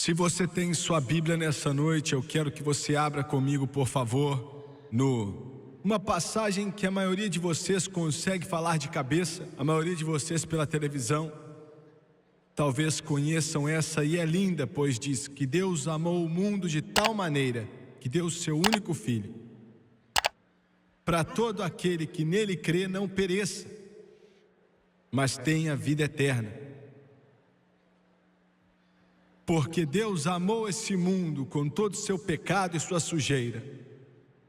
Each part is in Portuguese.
Se você tem sua Bíblia nessa noite, eu quero que você abra comigo, por favor, uma passagem que a maioria de vocês consegue falar de cabeça, a maioria de vocês pela televisão, talvez conheçam essa, e é linda, pois diz que Deus amou o mundo de tal maneira que deu o seu único Filho, para todo aquele que nele crê não pereça, mas tenha vida eterna. Porque Deus amou esse mundo com todo o seu pecado e sua sujeira,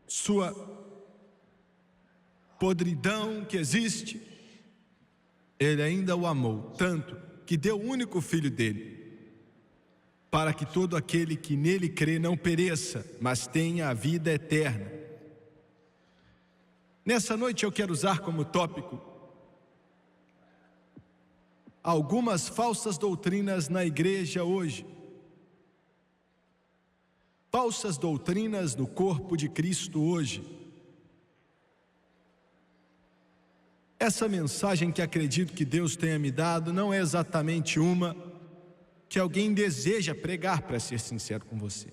sua podridão que existe, Ele ainda o amou tanto que deu o único Filho dele, para que todo aquele que nele crê não pereça, mas tenha a vida eterna. Nessa noite eu quero usar como tópico algumas falsas doutrinas na igreja hoje. Falsas doutrinas no corpo de Cristo hoje. Essa mensagem que acredito que Deus tenha me dado não é exatamente uma que alguém deseja pregar, para ser sincero com você.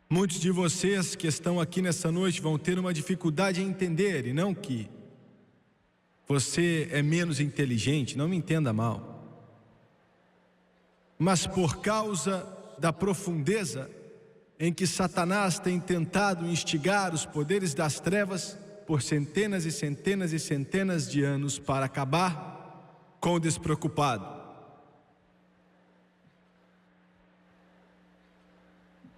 Muitos de vocês que estão aqui nessa noite vão ter uma dificuldade em entender, e não que você é menos inteligente, não me entenda mal, mas por causa da profundeza em que Satanás tem tentado instigar os poderes das trevas por centenas e centenas e centenas de anos para acabar com o despreocupado.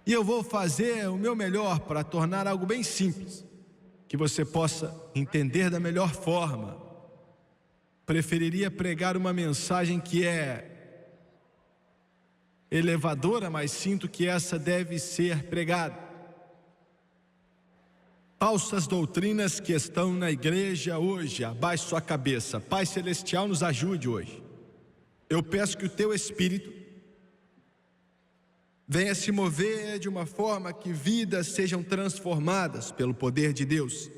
E eu vou fazer o meu melhor para tornar algo bem simples, que você possa entender da melhor forma. Preferiria pregar uma mensagem que é elevadora, mas sinto que essa deve ser pregada. Falsas doutrinas que estão na igreja hoje, abaixe sua cabeça. Pai Celestial, nos ajude hoje. Eu peço que o Teu Espírito venha se mover de uma forma que vidas sejam transformadas pelo poder de Deus.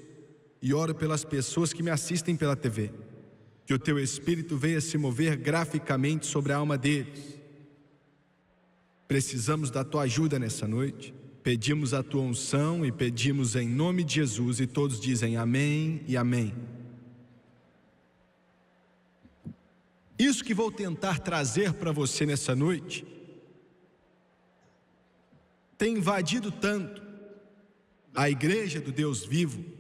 E oro pelas pessoas que me assistem pela TV. Que o Teu Espírito venha se mover graficamente sobre a alma deles. Precisamos da Tua ajuda nessa noite. Pedimos a Tua unção e pedimos em nome de Jesus, e todos dizem amém e amém. Isso que vou tentar trazer para você nessa noite tem invadido tanto a igreja do Deus vivo,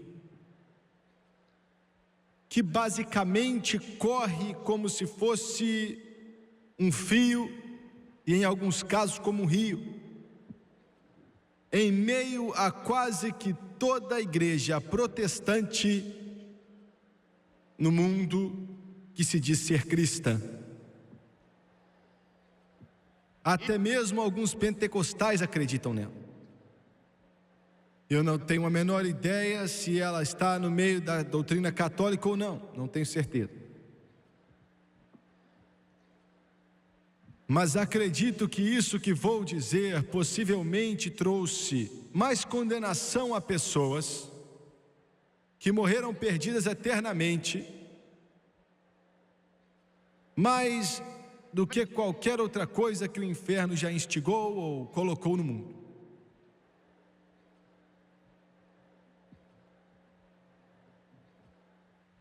que basicamente corre como se fosse um fio, e em alguns casos como um rio, em meio a quase que toda a igreja protestante no mundo que se diz ser cristã. Até mesmo alguns pentecostais acreditam nela. Eu não tenho a menor ideia se ela está no meio da doutrina católica ou não, não tenho certeza. Mas acredito que isso que vou dizer possivelmente trouxe mais condenação a pessoas que morreram perdidas eternamente, mais do que qualquer outra coisa que o inferno já instigou ou colocou no mundo.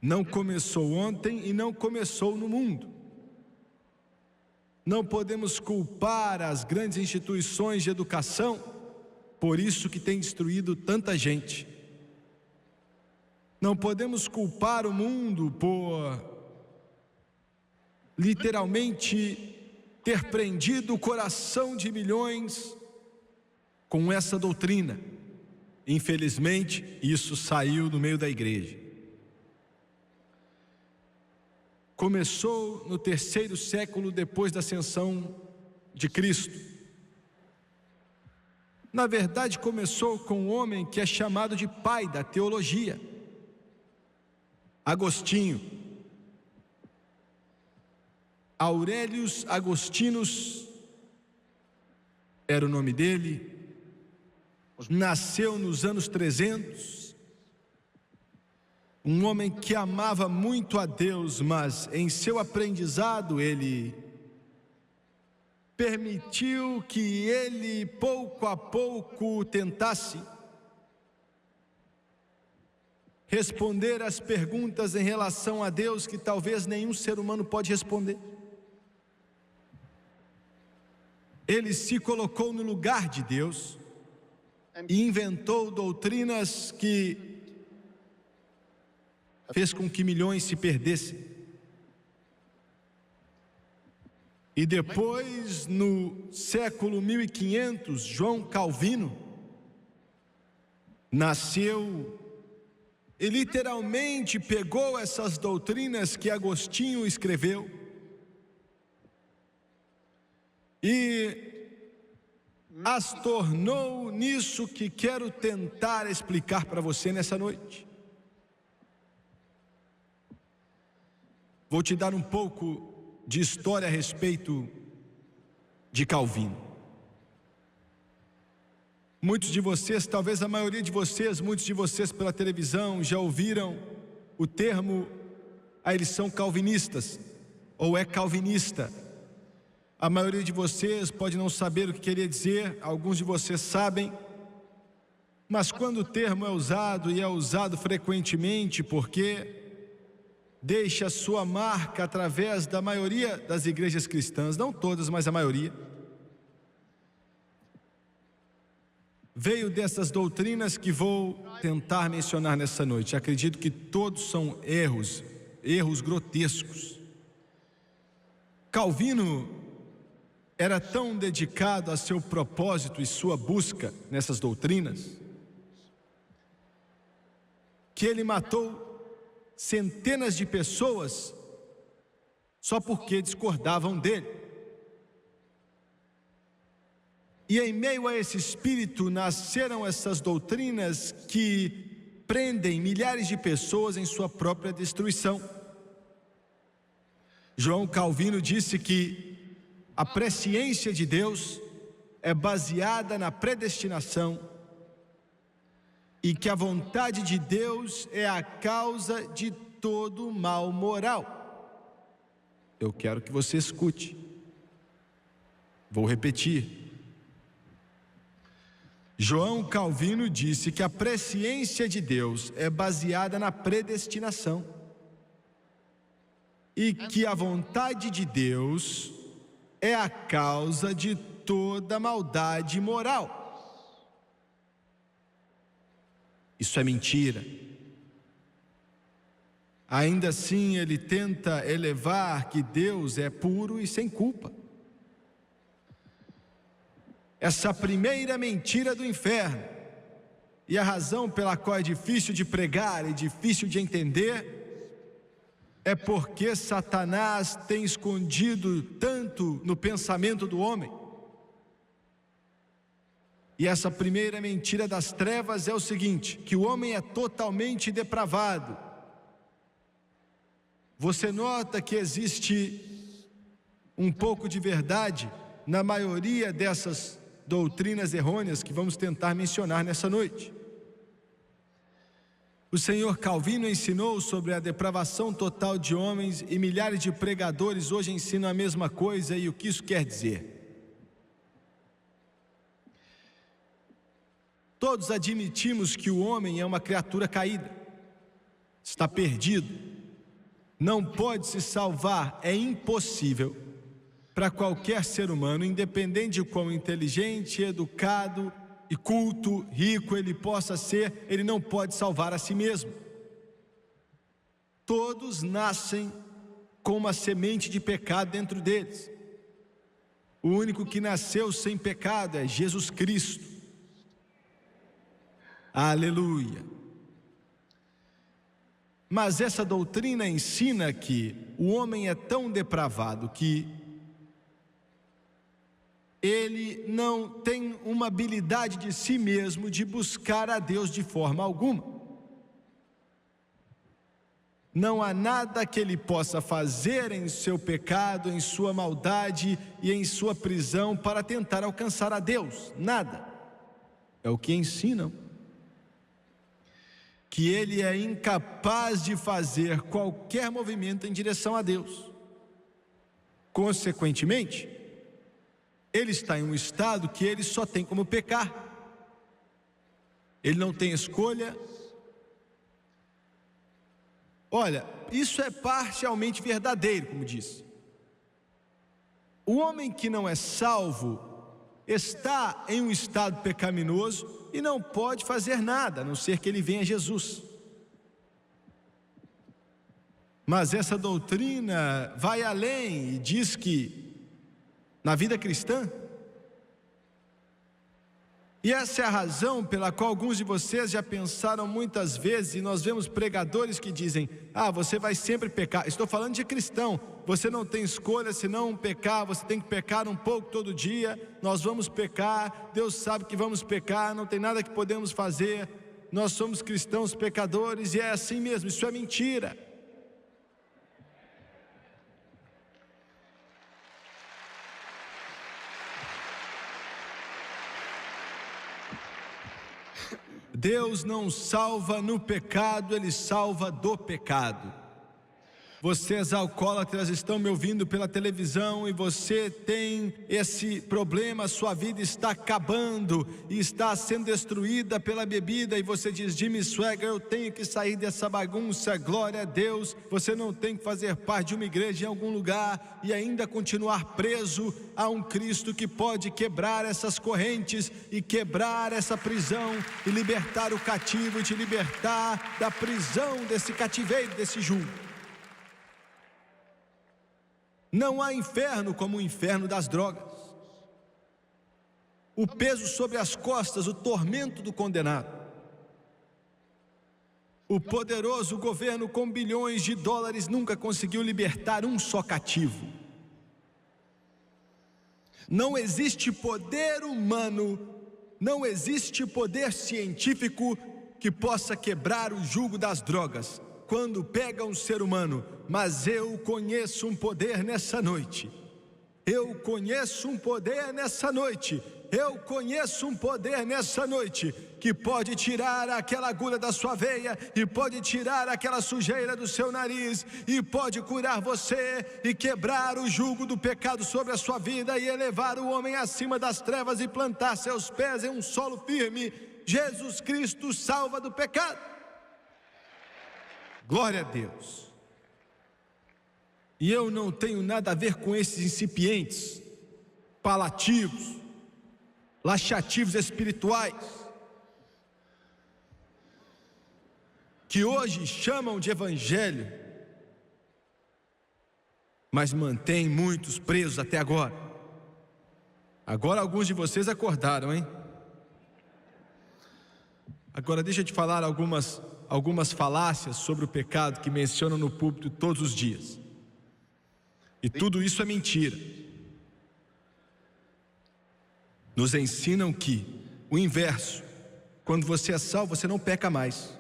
Não começou ontem e não começou no mundo. Não podemos culpar as grandes instituições de educação por isso que tem destruído tanta gente. Não podemos culpar o mundo por literalmente ter prendido o coração de milhões com essa doutrina. Infelizmente, isso saiu do meio da igreja. Começou no 3º século depois da ascensão de Cristo. Na verdade, começou com um homem que é chamado de pai da teologia, Agostinho. Aurelius Agostinus era o nome dele. Nasceu nos anos 300. Um homem que amava muito a Deus, mas em seu aprendizado ele permitiu que ele pouco a pouco tentasse responder às perguntas em relação a Deus que talvez nenhum ser humano pode responder. Ele se colocou no lugar de Deus e inventou doutrinas que fez com que milhões se perdessem. E depois, no século 1500, João Calvino nasceu e literalmente pegou essas doutrinas que Agostinho escreveu e as tornou nisso que quero tentar explicar para você nessa noite. Vou te dar um pouco de história a respeito de Calvino. Muitos de vocês, talvez a maioria de vocês, muitos de vocês pela televisão já ouviram o termo, eles são calvinistas, ou é calvinista. A maioria de vocês pode não saber o que queria dizer, alguns de vocês sabem, mas quando o termo é usado, e é usado frequentemente, porque deixa sua marca através da maioria das igrejas cristãs, não todas, mas a maioria, veio dessas doutrinas que vou tentar mencionar nessa noite. Acredito que todos são erros grotescos. Calvino era tão dedicado a seu propósito e sua busca nessas doutrinas, que ele matou centenas de pessoas só porque discordavam dele. E em meio a esse espírito nasceram essas doutrinas que prendem milhares de pessoas em sua própria destruição. João Calvino disse que a presciência de Deus é baseada na predestinação e que a vontade de Deus é a causa de todo o mal moral. Eu quero que você escute. Vou repetir. João Calvino disse que a presciência de Deus é baseada na predestinação e que a vontade de Deus é a causa de toda maldade moral. Isso é mentira. Ainda assim, ele tenta elevar que Deus é puro e sem culpa. Essa primeira mentira do inferno, e a razão pela qual é difícil de pregar e difícil de entender, é porque Satanás tem escondido tanto no pensamento do homem. E essa primeira mentira das trevas é o seguinte, que o homem é totalmente depravado. Você nota que existe um pouco de verdade na maioria dessas doutrinas errôneas que vamos tentar mencionar nessa noite. O Senhor Calvino ensinou sobre a depravação total de homens e milhares de pregadores hoje ensinam a mesma coisa. E o que isso quer dizer? Todos admitimos que o homem é uma criatura caída, está perdido, não pode se salvar, é impossível para qualquer ser humano, independente de quão inteligente, educado e culto, rico ele possa ser, ele não pode salvar a si mesmo. Todos nascem com uma semente de pecado dentro deles. O único que nasceu sem pecado é Jesus Cristo. Aleluia. Mas essa doutrina ensina que o homem é tão depravado que ele não tem uma habilidade de si mesmo de buscar a Deus de forma alguma. Não há nada que ele possa fazer em seu pecado, em sua maldade e em sua prisão para tentar alcançar a Deus. Nada. É o que ensinam. Que ele é incapaz de fazer qualquer movimento em direção a Deus. Consequentemente, ele está em um estado que ele só tem como pecar. Ele não tem escolha. Olha, isso é parcialmente verdadeiro, como disse. O homem que não é salvo está em um estado pecaminoso e não pode fazer nada, a não ser que ele venha a Jesus. Mas essa doutrina vai além e diz que na vida cristã, e essa é a razão pela qual alguns de vocês já pensaram muitas vezes, e nós vemos pregadores que dizem: você vai sempre pecar. Estou falando de cristão. Você não tem escolha senão pecar, você tem que pecar um pouco todo dia. Nós vamos pecar, Deus sabe que vamos pecar, não tem nada que podemos fazer. Nós somos cristãos pecadores e é assim mesmo. Isso é mentira. Deus não salva no pecado, Ele salva do pecado. Vocês alcoólatras estão me ouvindo pela televisão e você tem esse problema, sua vida está acabando e está sendo destruída pela bebida e você diz: Jimmy Swaggart, eu tenho que sair dessa bagunça, glória a Deus. Você não tem que fazer parte de uma igreja em algum lugar e ainda continuar preso a um Cristo que pode quebrar essas correntes e quebrar essa prisão e libertar o cativo e te libertar da prisão desse cativeiro, desse jugo. Não há inferno como o inferno das drogas. O peso sobre as costas, o tormento do condenado. O poderoso governo com bilhões de dólares nunca conseguiu libertar um só cativo. Não existe poder humano, não existe poder científico que possa quebrar o jugo das drogas quando pega um ser humano. Mas eu conheço um poder nessa noite. Eu conheço um poder nessa noite. Eu conheço um poder nessa noite que pode tirar aquela agulha da sua veia e pode tirar aquela sujeira do seu nariz e pode curar você e quebrar o jugo do pecado sobre a sua vida e elevar o homem acima das trevas e plantar seus pés em um solo firme. Jesus Cristo salva do pecado. Glória a Deus. E eu não tenho nada a ver com esses incipientes, palativos, laxativos espirituais, que hoje chamam de evangelho, mas mantêm muitos presos até agora. Agora alguns de vocês acordaram, hein? Agora deixa eu te falar algumas falácias sobre o pecado que mencionam no púlpito todos os dias. E tudo isso é mentira. Nos ensinam que o inverso, quando você é salvo, você não peca mais.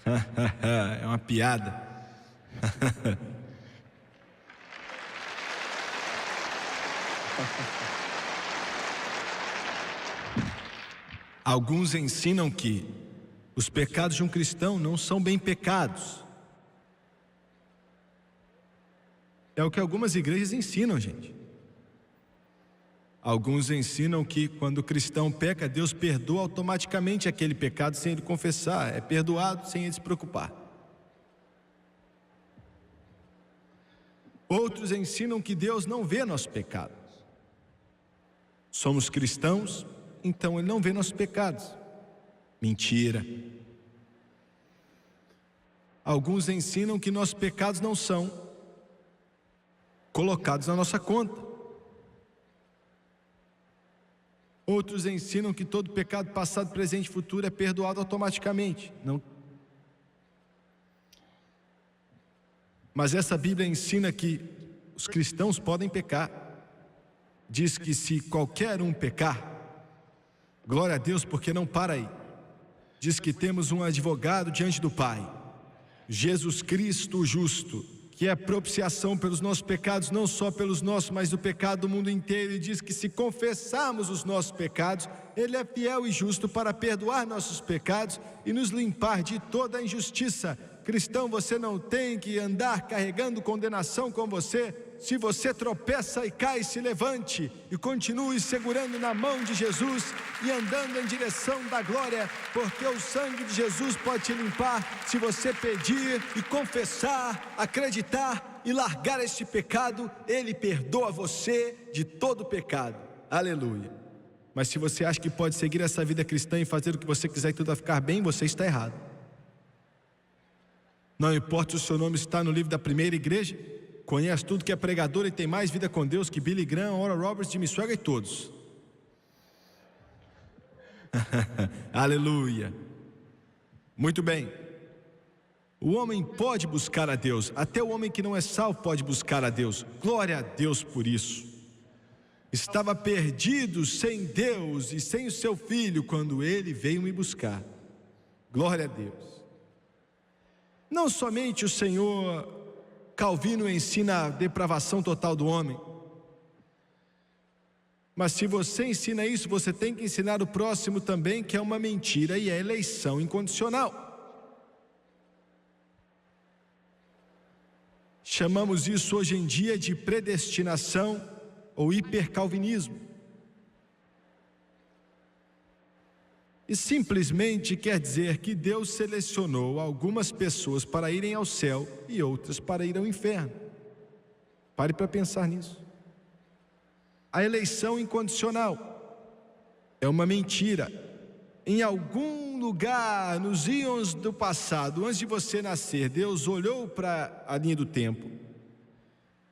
É uma piada. Alguns ensinam que os pecados de um cristão não são bem pecados. É o que algumas igrejas ensinam, gente. Alguns ensinam que quando o cristão peca, Deus perdoa automaticamente aquele pecado sem ele confessar. É perdoado sem ele se preocupar. Outros ensinam que Deus não vê nossos pecados. Somos cristãos, então Ele não vê nossos pecados. Mentira. Alguns ensinam que nossos pecados não são colocados na nossa conta. Outros ensinam que todo pecado passado, presente e futuro é perdoado automaticamente. Não. Mas essa Bíblia ensina que os cristãos podem pecar. Diz que se qualquer um pecar, glória a Deus, porque não para aí. Diz que temos um advogado diante do Pai, Jesus Cristo o justo, que é propiciação pelos nossos pecados, não só pelos nossos, mas do pecado do mundo inteiro. E diz que se confessarmos os nossos pecados, Ele é fiel e justo para perdoar nossos pecados e nos limpar de toda a injustiça. Cristão, você não tem que andar carregando condenação com você. Se você tropeça e cai, se levante e continue segurando na mão de Jesus e andando em direção da glória, porque o sangue de Jesus pode te limpar se você pedir e confessar, acreditar e largar este pecado. Ele perdoa você de todo pecado. Aleluia. Mas se você acha que pode seguir essa vida cristã e fazer o que você quiser e tudo vai ficar bem, você está errado. Não importa se o seu nome está no livro da primeira igreja, conhece tudo que é pregador e tem mais vida com Deus que Billy Graham, Oral Roberts, Jimmy Swaggart e todos. Aleluia. Muito bem. O homem pode buscar a Deus, até o homem que não é salvo pode buscar a Deus. Glória a Deus por isso. Estava perdido sem Deus e sem o seu filho quando ele veio me buscar. Glória a Deus. Não somente o Senhor Calvino ensina a depravação total do homem, mas se você ensina isso, você tem que ensinar o próximo também, que é uma mentira e é eleição incondicional. Chamamos isso hoje em dia de predestinação ou hipercalvinismo. E simplesmente quer dizer que Deus selecionou algumas pessoas para irem ao céu e outras para ir ao inferno. Pare para pensar nisso. A eleição incondicional é uma mentira. Em algum lugar, nos íons do passado, antes de você nascer, Deus olhou para a linha do tempo.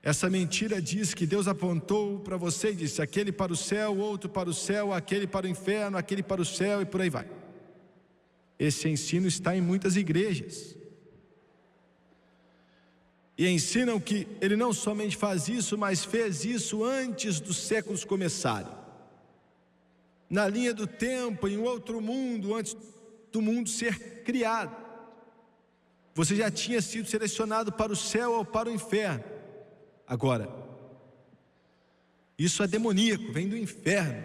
Essa mentira diz que Deus apontou para você e disse: aquele para o céu, outro para o céu, aquele para o inferno, aquele para o céu, e por aí vai. Esse ensino está em muitas igrejas. E ensinam que ele não somente faz isso, mas fez isso antes dos séculos começarem. Na linha do tempo, em outro mundo, antes do mundo ser criado. Você já tinha sido selecionado para o céu ou para o inferno. Agora, isso é demoníaco, vem do inferno.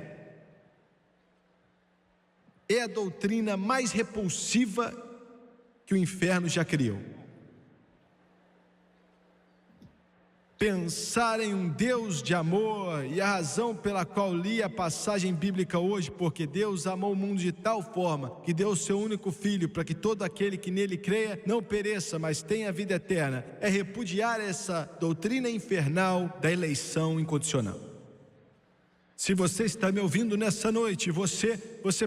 É a doutrina mais repulsiva que o inferno já criou. Pensar em um Deus de amor, e a razão pela qual li a passagem bíblica hoje, porque Deus amou o mundo de tal forma que deu o seu único filho para que todo aquele que nele creia não pereça, mas tenha vida eterna, é repudiar essa doutrina infernal da eleição incondicional. Se você está me ouvindo nessa noite, você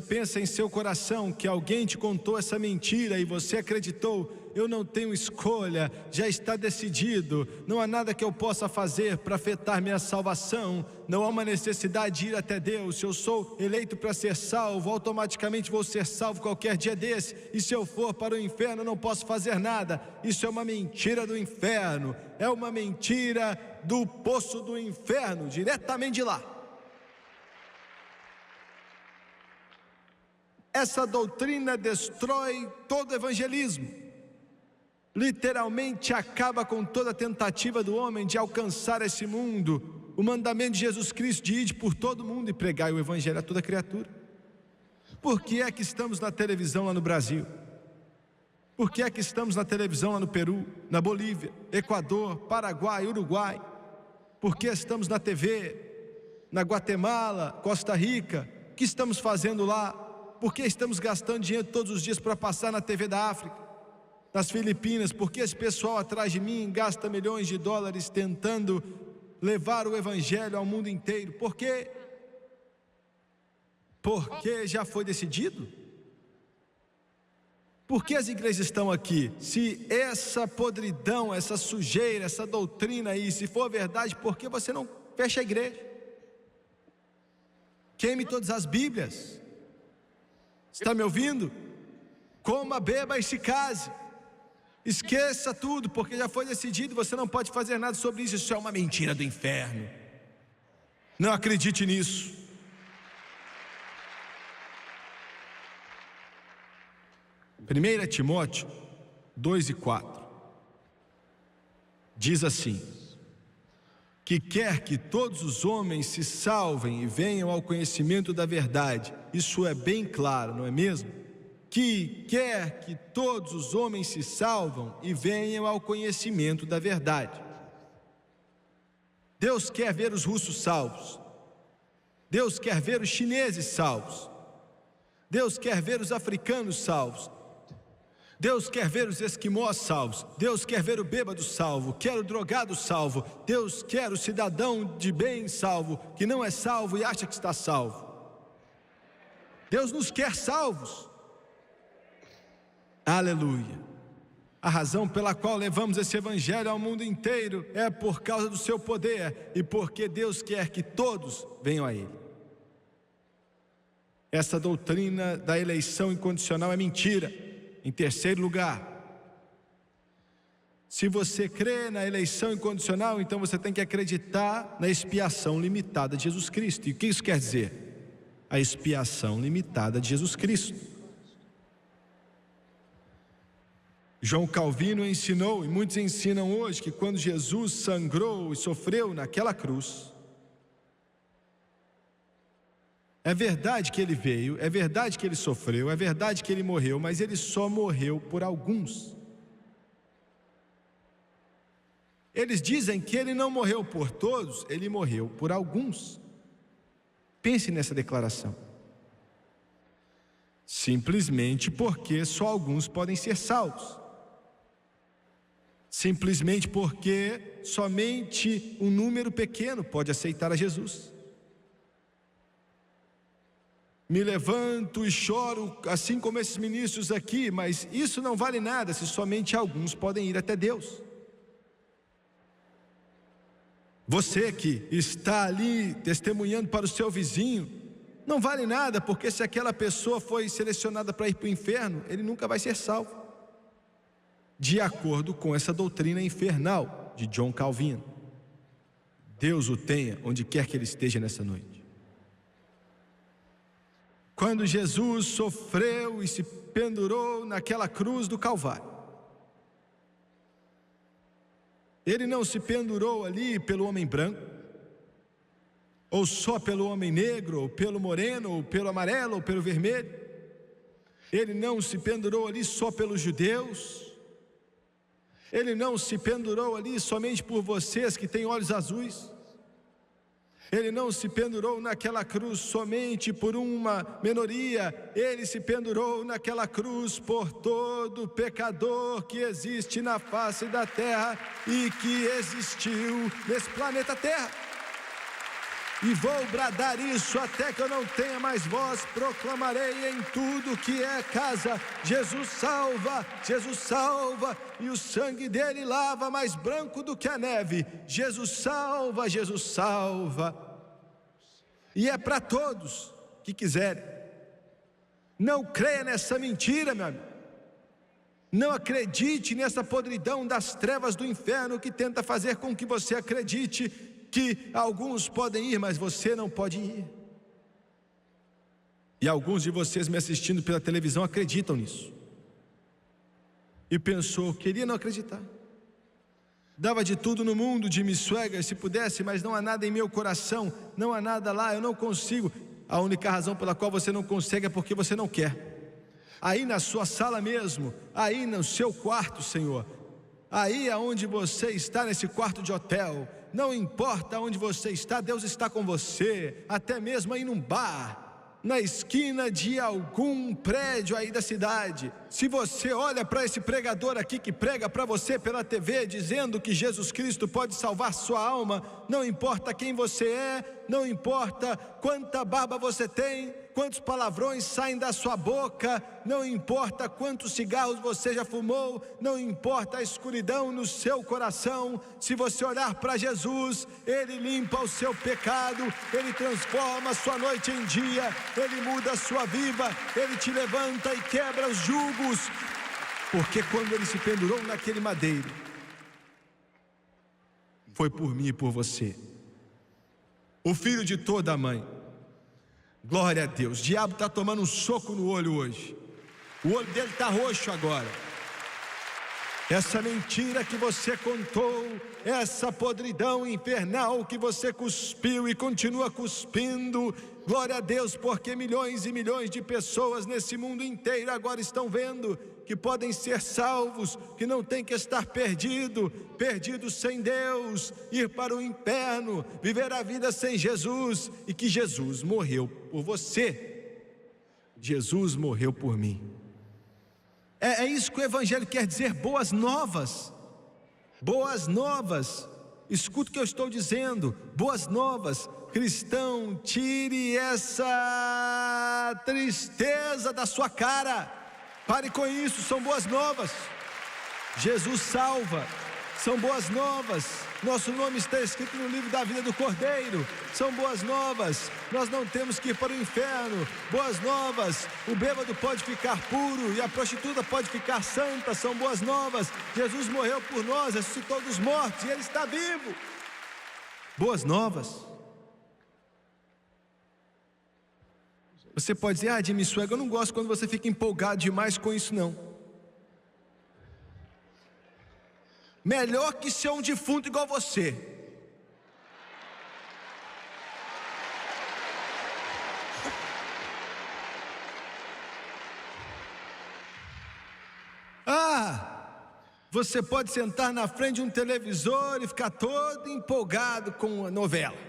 pensa em seu coração que alguém te contou essa mentira e você acreditou: eu não tenho escolha, já está decidido, não há nada que eu possa fazer para afetar minha salvação, não há uma necessidade de ir até Deus, se eu sou eleito para ser salvo, automaticamente vou ser salvo qualquer dia desse, e se eu for para o inferno não posso fazer nada. Isso é uma mentira do inferno, é uma mentira do poço do inferno, diretamente de lá. Essa doutrina destrói todo evangelismo, literalmente acaba com toda a tentativa do homem de alcançar esse mundo. O mandamento de Jesus Cristo de ir por todo mundo e pregar o evangelho a toda criatura. Por que é que estamos na televisão lá no Brasil? Por que é que estamos na televisão lá no Peru, na Bolívia, Equador, Paraguai, Uruguai? Por que estamos na TV, na Guatemala, Costa Rica? O que estamos fazendo lá? Por que estamos gastando dinheiro todos os dias para passar na TV da África, nas Filipinas? Por que esse pessoal atrás de mim gasta milhões de dólares tentando levar o evangelho ao mundo inteiro? Por quê? Porque já foi decidido? Por que as igrejas estão aqui? Se essa podridão, essa sujeira, essa doutrina aí, se for verdade, por que você não fecha a igreja? Queime todas as Bíblias. Está me ouvindo? Coma, beba e se case. Esqueça tudo, porque já foi decidido, você não pode fazer nada sobre isso. Isso é uma mentira do inferno. Não acredite nisso. Primeira Timóteo 2:4 diz assim: que quer que todos os homens se salvem e venham ao conhecimento da verdade. Isso é bem claro, não é mesmo? que quer que todos os homens se salvam e venham ao conhecimento da verdade. Deus quer ver os russos salvos. Deus quer ver os chineses salvos. Deus quer ver os africanos salvos. Deus quer ver os esquimós salvos. Deus quer ver o bêbado salvo, quer o drogado salvo. Deus quer o cidadão de bem salvo, que não é salvo e acha que está salvo. Deus nos quer salvos. Aleluia. A razão pela qual levamos esse evangelho ao mundo inteiro é por causa do seu poder e porque Deus quer que todos venham a Ele. Essa doutrina da eleição incondicional é mentira. Em terceiro lugar, se você crê na eleição incondicional, então você tem que acreditar na expiação limitada de Jesus Cristo. E o que isso quer dizer? A expiação limitada de Jesus Cristo. João Calvino ensinou, e muitos ensinam hoje, que quando Jesus sangrou e sofreu naquela cruz, é verdade que ele veio, é verdade que ele sofreu, é verdade que ele morreu, mas ele só morreu por alguns. Eles dizem que ele não morreu por todos, ele morreu por alguns. Pense nessa declaração. Simplesmente porque só alguns podem ser salvos. Simplesmente porque somente um número pequeno pode aceitar a Jesus. Me levanto e choro, assim como esses ministros aqui, mas isso não vale nada se somente alguns podem ir até Deus. Você que está ali testemunhando para o seu vizinho, não vale nada, porque se aquela pessoa foi selecionada para ir para o inferno, ele nunca vai ser salvo. De acordo com essa doutrina infernal de John Calvino. Deus o tenha onde quer que ele esteja nessa noite. Quando Jesus sofreu e se pendurou naquela cruz do Calvário, ele não se pendurou ali pelo homem branco, ou só pelo homem negro, ou pelo moreno, ou pelo amarelo, ou pelo vermelho. Ele não se pendurou ali só pelos judeus. Ele não se pendurou ali somente por vocês que têm olhos azuis. Ele não se pendurou naquela cruz somente por uma minoria. Ele se pendurou naquela cruz por todo pecador que existe na face da terra e que existiu nesse planeta Terra. E vou bradar isso até que eu não tenha mais voz. Proclamarei em tudo que é casa: Jesus salva, Jesus salva, e o sangue dele lava mais branco do que a neve. Jesus salva, Jesus salva. E é para todos que quiserem. Não creia nessa mentira, meu amigo. Não acredite nessa podridão das trevas do inferno que tenta fazer com que você acredite que alguns podem ir, mas você não pode ir. E alguns de vocês me assistindo pela televisão acreditam nisso. E pensou, queria não acreditar. Dava de tudo no mundo, Jimmy Swaggart, se pudesse, mas não há nada em meu coração, não há nada lá, eu não consigo. A única razão pela qual você não consegue é porque você não quer. Aí na sua sala mesmo, aí no seu quarto, Senhor, aí aonde você está, nesse quarto de hotel, não importa onde você está, Deus está com você, até mesmo aí num bar, na esquina de algum prédio aí da cidade. Se você olha para esse pregador aqui que prega para você pela TV, dizendo que Jesus Cristo pode salvar sua alma, não importa quem você é, não importa quanta barba você tem, quantos palavrões saem da sua boca, não importa quantos cigarros você já fumou, não importa a escuridão no seu coração, se você olhar para Jesus, Ele limpa o seu pecado, Ele transforma a sua noite em dia, Ele muda a sua vida, Ele te levanta e quebra os jugos, porque quando Ele se pendurou naquele madeiro, foi por mim e por você, o filho de toda a mãe. Glória a Deus. O diabo está tomando um soco no olho hoje. O olho dele está roxo agora. Essa mentira que você contou, essa podridão infernal que você cuspiu e continua cuspindo, Glória a Deus, porque milhões e milhões de pessoas nesse mundo inteiro agora estão vendo que podem ser salvos, que não tem que estar perdidos sem Deus, ir para o inferno, viver a vida sem Jesus, e que Jesus morreu por você. Jesus morreu por mim. É isso que o Evangelho quer dizer, boas novas. Boas novas. Escuta o que eu estou dizendo, boas novas. Cristão, tire essa tristeza da sua cara. Pare com isso, são boas novas. Jesus salva, são boas novas. Nosso nome está escrito no livro da vida do Cordeiro. São boas novas. Nós não temos que ir para o inferno. Boas novas. O bêbado pode ficar puro e a prostituta pode ficar santa. São boas novas. Jesus morreu por nós, ressuscitou dos mortos e Ele está vivo. Boas novas. Você pode dizer: Jimmy Swaggart, eu não gosto quando você fica empolgado demais com isso, não. Melhor que ser um defunto igual você. Você pode sentar na frente de um televisor e ficar todo empolgado com a novela.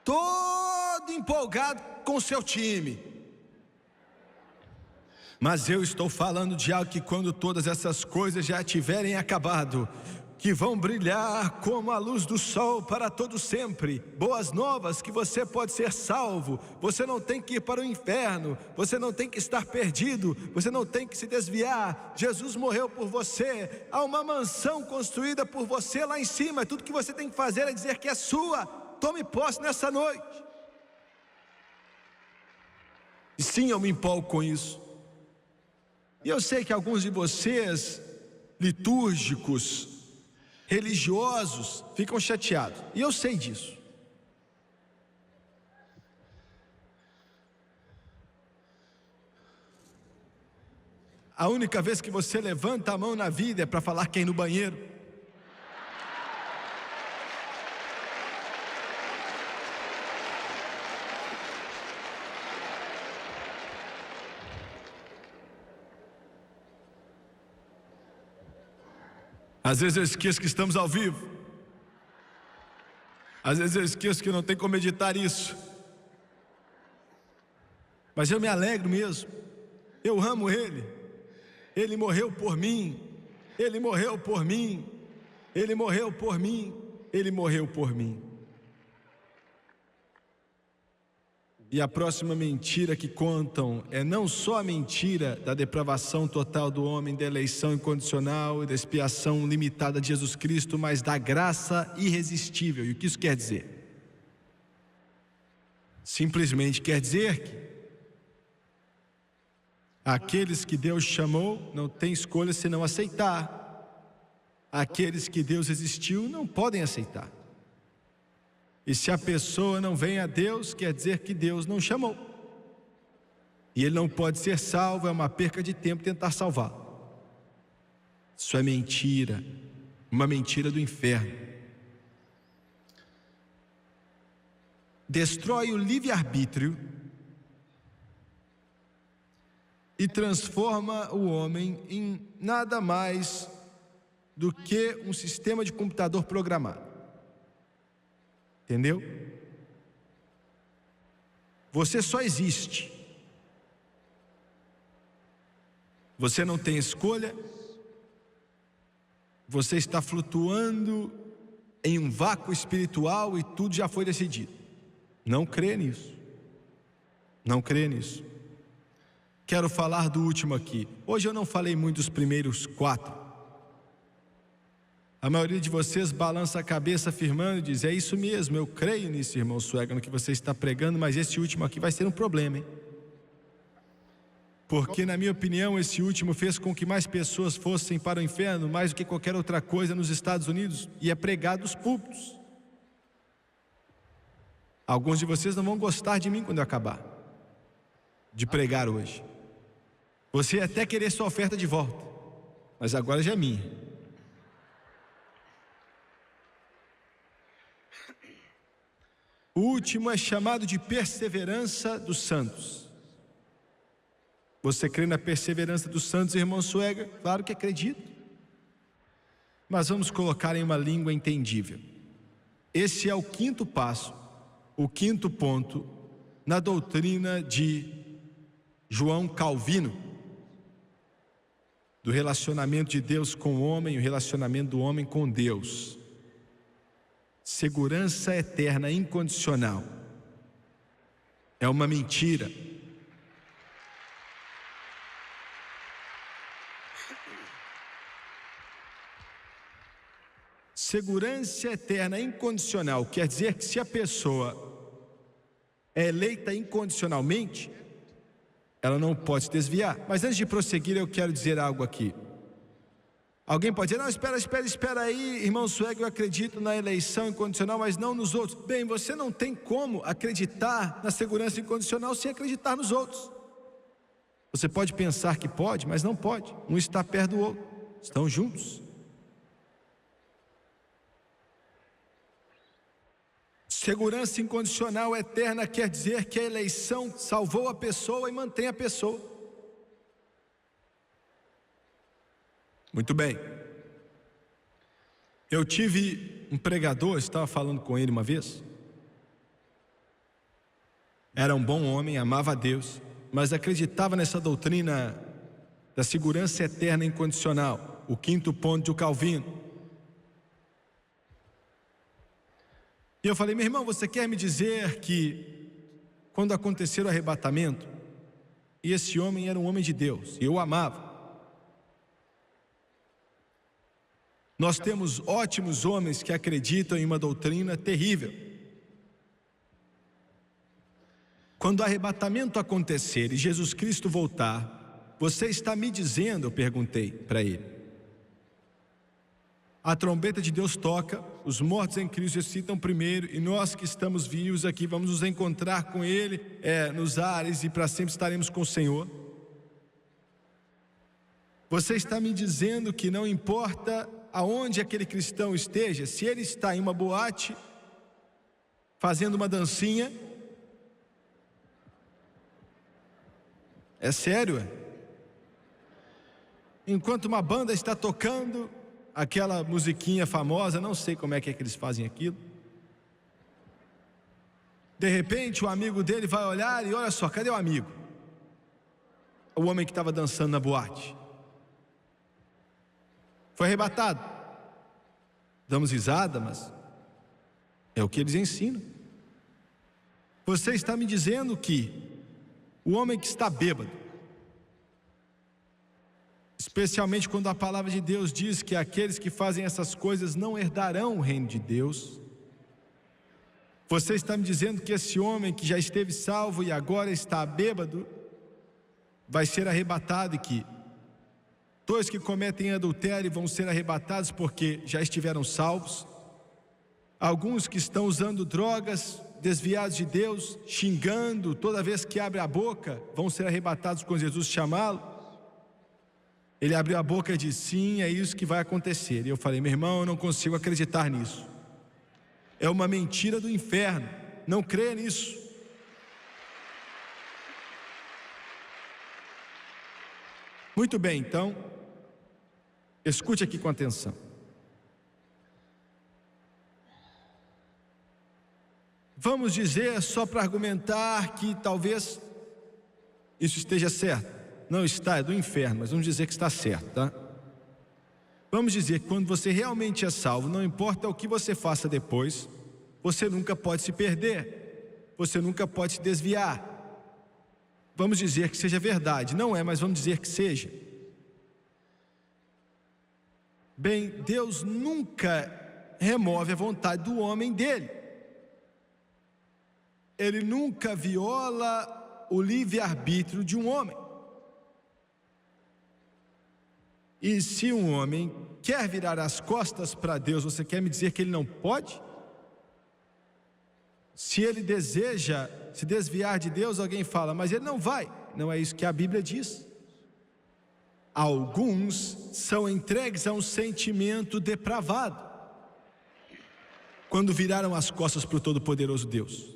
Todo empolgado com o seu time. Mas eu estou falando de algo que, quando todas essas coisas já tiverem acabado, que vão brilhar como a luz do sol para todo sempre. Boas novas, que você pode ser salvo. Você não tem que ir para o inferno. Você não tem que estar perdido. Você não tem que se desviar. Jesus morreu por você. Há uma mansão construída por você lá em cima. Tudo que você tem que fazer é dizer que é sua. Tome posse nessa noite. E sim, eu me empolgo com isso. E eu sei que alguns de vocês, litúrgicos, religiosos, ficam chateados. E eu sei disso. A única vez que você levanta a mão na vida é para falar quem no banheiro. Às vezes eu esqueço que estamos ao vivo. Às vezes eu esqueço que não tem como editar isso. Mas eu me alegro mesmo. Eu amo Ele. Ele morreu por mim. Ele morreu por mim. Ele morreu por mim. Ele morreu por mim. E a próxima mentira que contam é não só a mentira da depravação total do homem, da eleição incondicional e da expiação limitada de Jesus Cristo, mas da graça irresistível. E o que isso quer dizer? Simplesmente quer dizer que aqueles que Deus chamou não têm escolha senão aceitar. Aqueles que Deus existiu não podem aceitar. E se a pessoa não vem a Deus, quer dizer que Deus não chamou. E ele não pode ser salvo, é uma perca de tempo tentar salvá-lo. Isso é mentira, uma mentira do inferno. Destrói o livre-arbítrio e transforma o homem em nada mais do que um sistema de computador programado. Entendeu? Você só existe. Você não tem escolha. Você está flutuando em um vácuo espiritual e tudo já foi decidido. Não crê nisso. Não crê nisso. Quero falar do último aqui. Hoje eu não falei muito dos primeiros 4. A maioria de vocês balança a cabeça afirmando e diz: é isso mesmo, eu creio nisso, irmão Swaggart, no que você está pregando, mas esse último aqui vai ser um problema, hein? Porque, na minha opinião, esse último fez com que mais pessoas fossem para o inferno, mais do que qualquer outra coisa nos Estados Unidos, e é pregado nos púlpitos. Alguns de vocês não vão gostar de mim quando eu acabar de pregar hoje. Você ia até querer sua oferta de volta, mas agora já é minha. O último é chamado de perseverança dos santos. Você crê na perseverança dos santos, irmão Suega? Claro que acredito. Mas vamos colocar em uma língua entendível. Esse é o quinto passo, o quinto ponto na doutrina de João Calvino, do relacionamento de Deus com o homem e o relacionamento do homem com Deus. Segurança eterna incondicional é uma mentira. Segurança eterna incondicional quer dizer que se a pessoa é eleita incondicionalmente, ela não pode se desviar. Mas antes de prosseguir, eu quero dizer algo aqui. Alguém pode dizer, não, espera aí, irmão Suega, eu acredito na eleição incondicional, mas não nos outros. Bem, você não tem como acreditar na segurança incondicional sem acreditar nos outros. Você pode pensar que pode, mas não pode. Um está perto do outro, estão juntos. Segurança incondicional eterna quer dizer que a eleição salvou a pessoa e mantém a pessoa. Muito bem. Eu tive um pregador, estava falando com ele uma vez. Era um bom homem, amava a Deus, mas acreditava nessa doutrina da segurança eterna incondicional, o quinto ponto de Calvino. E eu falei, meu irmão, você quer me dizer que quando aconteceu o arrebatamento, e esse homem era um homem de Deus, e eu o amava. Nós temos ótimos homens que acreditam em uma doutrina terrível. Quando o arrebatamento acontecer e Jesus Cristo voltar, você está me dizendo, eu perguntei para ele, a trombeta de Deus toca, os mortos em Cristo ressuscitam primeiro, e nós que estamos vivos aqui vamos nos encontrar com Ele nos ares, e para sempre estaremos com o Senhor. Você está me dizendo que não importa aonde aquele cristão esteja, se ele está em uma boate, fazendo uma dancinha, é sério, enquanto uma banda está tocando aquela musiquinha famosa, não sei como é que eles fazem aquilo, de repente o amigo dele vai olhar e olha só, cadê o amigo? O homem que estava dançando na boate foi arrebatado. Damos risada, mas é o que eles ensinam. Você está me dizendo que o homem que está bêbado, especialmente quando a palavra de Deus diz que aqueles que fazem essas coisas não herdarão o reino de Deus, você está me dizendo que esse homem que já esteve salvo e agora está bêbado vai ser arrebatado, e que todos que cometem adultério vão ser arrebatados porque já estiveram salvos. Alguns que estão usando drogas, desviados de Deus, xingando toda vez que abre a boca, vão ser arrebatados quando Jesus chamá-lo. Ele abriu a boca e disse, sim, é isso que vai acontecer. E eu falei, meu irmão, eu não consigo acreditar nisso. É uma mentira do inferno, não creia nisso. Muito bem, então, escute aqui com atenção. Vamos dizer, só para argumentar, que talvez isso esteja certo. Não está, é do inferno, mas vamos dizer que está certo, tá? Vamos dizer que quando você realmente é salvo, não importa o que você faça depois, você nunca pode se perder, você nunca pode se desviar. Vamos dizer que seja verdade, não é, mas vamos dizer que seja. Bem, Deus nunca remove a vontade do homem dele. Ele nunca viola o livre-arbítrio de um homem. E se um homem quer virar as costas para Deus, você quer me dizer que ele não pode? Se ele deseja se desviar de Deus, alguém fala, mas ele não vai. Não é isso que a Bíblia diz. Alguns são entregues a um sentimento depravado. quando viraram as costas para o Todo-Poderoso Deus.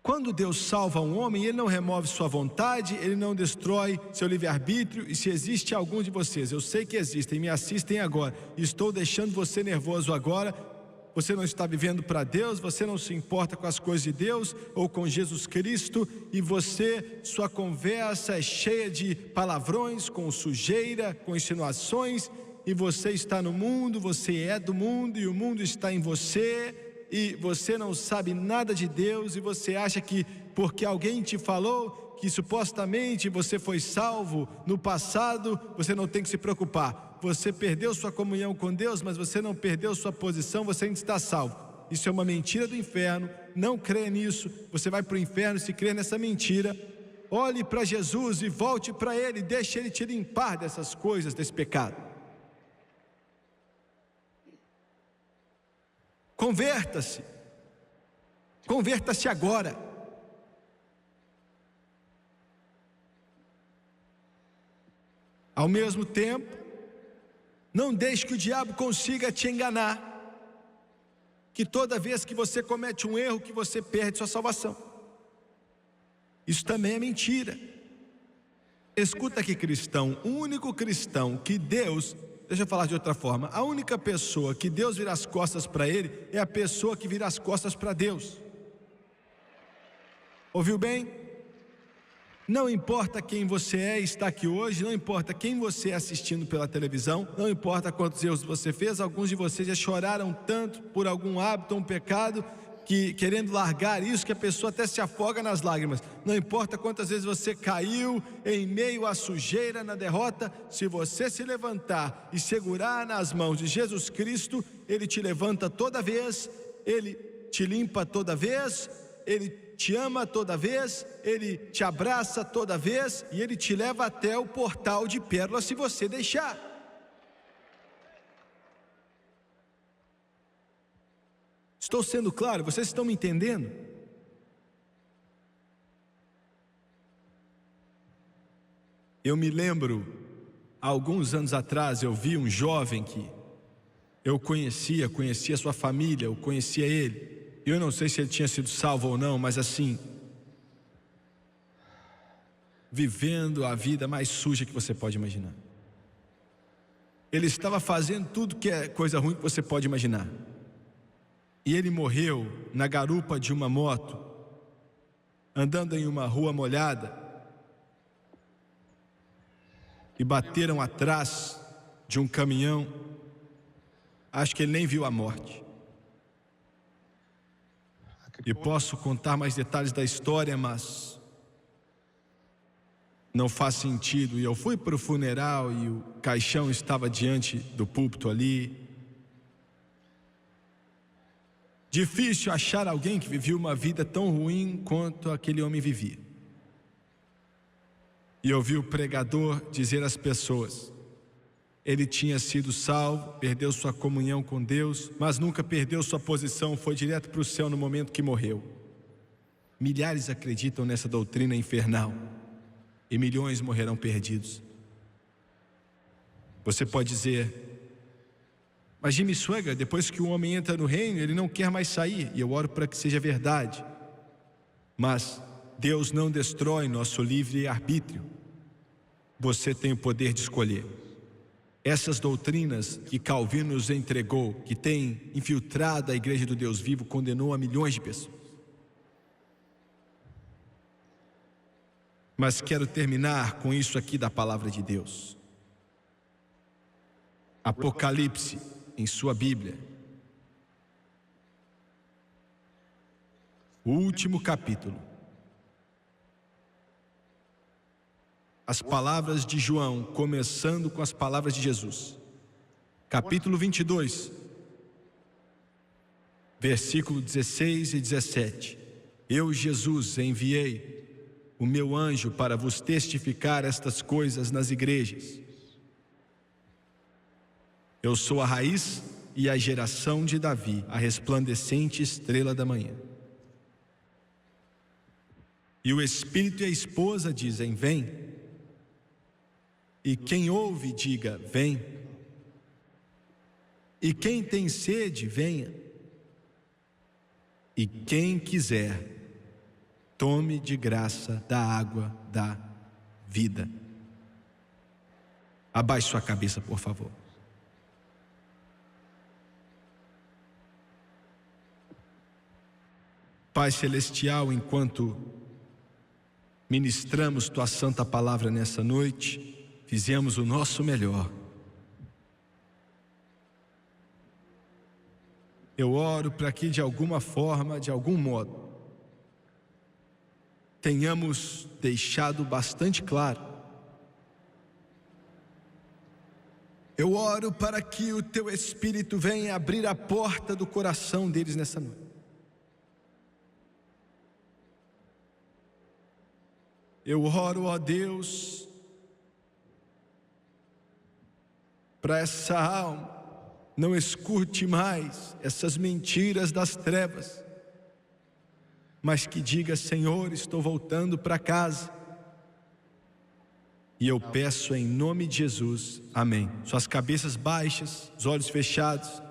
Quando Deus salva um homem, Ele não remove sua vontade, Ele não destrói seu livre-arbítrio. E se existe algum de vocês, eu sei que existem, me assistem agora, e estou deixando você nervoso agora, você não está vivendo para Deus, você não se importa com as coisas de Deus ou com Jesus Cristo, e sua conversa é cheia de palavrões, com sujeira, com insinuações, e você está no mundo, você é do mundo e o mundo está em você, e você não sabe nada de Deus, e você acha que porque alguém te falou que supostamente você foi salvo no passado, você não tem que se preocupar. Você perdeu sua comunhão com Deus, mas você não perdeu sua posição, você ainda está salvo. Isso é uma mentira do inferno, não creia nisso, você vai para o inferno se crer nessa mentira. Olhe para Jesus e volte para Ele, deixe Ele te limpar dessas coisas, desse pecado. Converta-se, converta-se agora. Ao mesmo tempo, não deixe que o diabo consiga te enganar, que toda vez que você comete um erro, que você perde sua salvação. Isso também é mentira. Escuta aqui, cristão, o único cristão que Deus... Deixa eu falar de outra forma. A única pessoa que Deus vira as costas para ele é a pessoa que vira as costas para Deus. Ouviu bem? Não importa quem você é e está aqui hoje, não importa quem você é assistindo pela televisão, não importa quantos erros você fez, alguns de vocês já choraram tanto por algum hábito ou um pecado, que querendo largar isso, que a pessoa até se afoga nas lágrimas. Não importa quantas vezes você caiu em meio à sujeira, na derrota, se você se levantar e segurar nas mãos de Jesus Cristo, Ele te levanta toda vez, Ele te limpa toda vez, Ele te ama toda vez, Ele te abraça toda vez, e Ele te leva até o portal de pérola se você deixar. Estou sendo claro? Vocês estão me entendendo? Eu me lembro, há alguns anos atrás, eu vi um jovem que eu conhecia sua família, eu conhecia ele. Eu não sei se ele tinha sido salvo ou não, mas assim, vivendo a vida mais suja que você pode imaginar. Ele estava fazendo tudo que é coisa ruim que você pode imaginar. E ele morreu na garupa de uma moto, andando em uma rua molhada, e bateram atrás de um caminhão. Acho que ele nem viu a morte. E posso contar mais detalhes da história, mas não faz sentido. E eu fui para o funeral e o caixão estava diante do púlpito ali. Difícil achar alguém que vivia uma vida tão ruim quanto aquele homem vivia. E eu vi o pregador dizer às pessoas: ele tinha sido salvo, perdeu sua comunhão com Deus, mas nunca perdeu sua posição, foi direto para o céu no momento que morreu. Milhares acreditam nessa doutrina infernal e milhões morrerão perdidos. Você pode dizer: mas Jimmy Swaggart, depois que o homem entra no reino, ele não quer mais sair, e eu oro para que seja verdade. Mas Deus não destrói nosso livre-arbítrio. Você tem o poder de escolher. Essas doutrinas que Calvino nos entregou, que tem infiltrado a igreja do Deus vivo, condenou a milhões de pessoas. Mas quero terminar com isso aqui da palavra de Deus. Apocalipse, em sua Bíblia, o último capítulo. As palavras de João, começando com as palavras de Jesus. Capítulo 22, versículo 16 e 17. Eu, Jesus, enviei o meu anjo para vos testificar estas coisas nas igrejas. Eu sou a raiz e a geração de Davi, a resplandecente estrela da manhã. E o Espírito e a esposa dizem: vem. E quem ouve, diga: vem. E quem tem sede, venha. E quem quiser, tome de graça da água da vida. Abaixe sua cabeça, por favor. Pai Celestial, enquanto ministramos Tua Santa Palavra nessa noite, fizemos o nosso melhor. Eu oro para que de alguma forma, de algum modo, tenhamos deixado bastante claro. Eu oro para que o Teu Espírito venha abrir a porta do coração deles nessa noite. Eu oro, ó Deus, para essa alma não escute mais essas mentiras das trevas, mas que diga: Senhor, estou voltando para casa. E eu peço em nome de Jesus, amém. Suas cabeças baixas, os olhos fechados.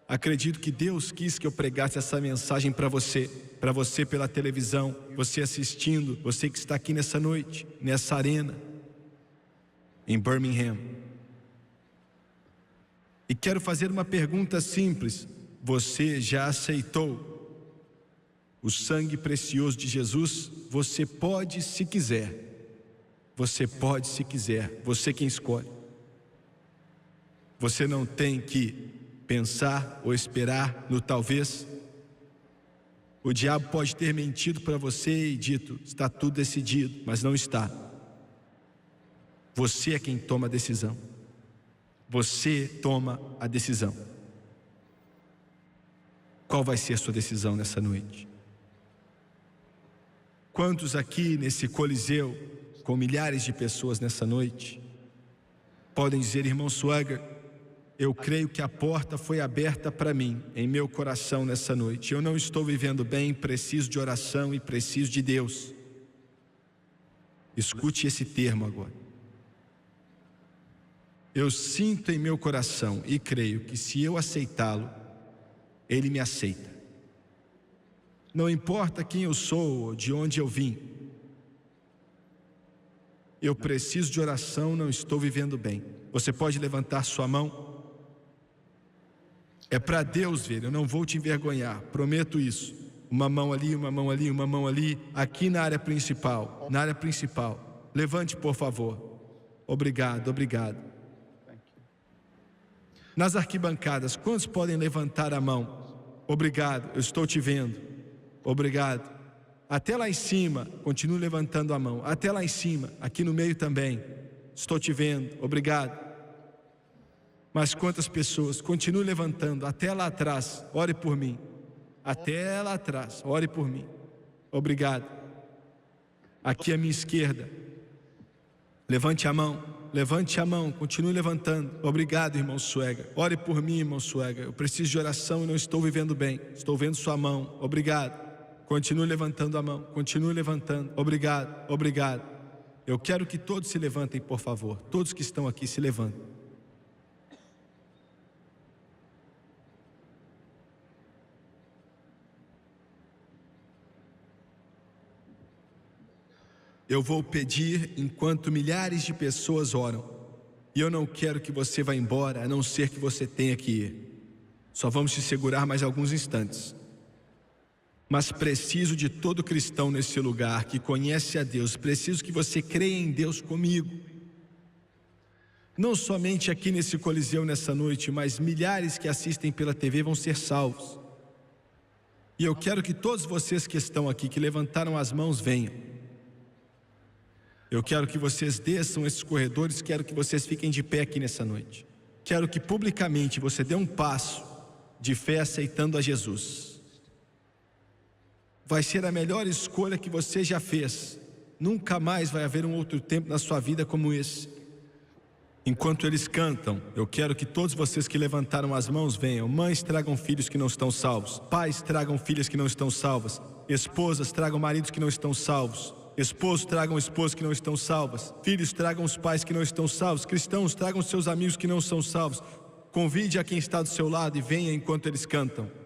Acredito que Deus quis que eu pregasse essa mensagem para você pela televisão, você assistindo, você que está aqui nessa noite, nessa arena, em Birmingham. E quero fazer uma pergunta simples: você já aceitou o sangue precioso de Jesus? Você pode, se quiser. Você pode, se quiser. Você quem escolhe. Você não tem que pensar ou esperar no talvez. O diabo pode ter mentido para você e dito: está tudo decidido, mas não está. Você é quem toma a decisão. Você toma a decisão. Qual vai ser a sua decisão nessa noite? Quantos aqui nesse coliseu, com milhares de pessoas nessa noite, podem dizer: irmão Swagger, eu creio que a porta foi aberta para mim, em meu coração nessa noite. Eu não estou vivendo bem, preciso de oração e preciso de Deus. Escute esse termo agora. Eu sinto em meu coração e creio que se eu aceitá-lo, Ele me aceita. Não importa quem eu sou ou de onde eu vim. Eu preciso de oração, não estou vivendo bem. Você pode levantar sua mão? É para Deus ver, eu não vou te envergonhar, prometo isso. Uma mão ali, uma mão ali, uma mão ali, aqui na área principal, Levante, por favor. Obrigado, obrigado. Nas arquibancadas, quantos podem levantar a mão? Obrigado, eu estou te vendo. Obrigado. Até lá em cima, continue levantando a mão. Até lá em cima, aqui no meio também. Estou te vendo, obrigado. Mas quantas pessoas? Continue levantando. Até lá atrás, ore por mim. Até lá atrás, ore por mim. Obrigado. Aqui à minha esquerda. Levante a mão, continue levantando. Obrigado, irmão Swagger. Ore por mim, irmão Swagger. Eu preciso de oração e não estou vivendo bem. Estou vendo sua mão. Obrigado. Continue levantando a mão, continue levantando. Obrigado, obrigado. Eu quero que todos se levantem, por favor. Todos que estão aqui se levantem. Eu vou pedir enquanto milhares de pessoas oram. E eu não quero que você vá embora, a não ser que você tenha que ir. Só vamos te segurar mais alguns instantes. Mas preciso de todo cristão nesse lugar que conhece a Deus. Preciso que você creia em Deus comigo. Não somente aqui nesse coliseu nessa noite, mas milhares que assistem pela TV vão ser salvos. E eu quero que todos vocês que estão aqui, que levantaram as mãos, venham. Eu quero que vocês desçam esses corredores, quero que vocês fiquem de pé aqui nessa noite. Quero que publicamente você dê um passo de fé aceitando a Jesus. Vai ser a melhor escolha que você já fez. Nunca mais vai haver um outro tempo na sua vida como esse. Enquanto eles cantam, eu quero que todos vocês que levantaram as mãos venham. Mães, tragam filhos que não estão salvos. Pais, tragam filhas que não estão salvas. Esposas, tragam maridos que não estão salvos. Esposos, tragam esposas que não estão salvas. Filhos, tragam os pais que não estão salvos. Cristãos, tragam seus amigos que não são salvos. Convide a quem está do seu lado e venha enquanto eles cantam.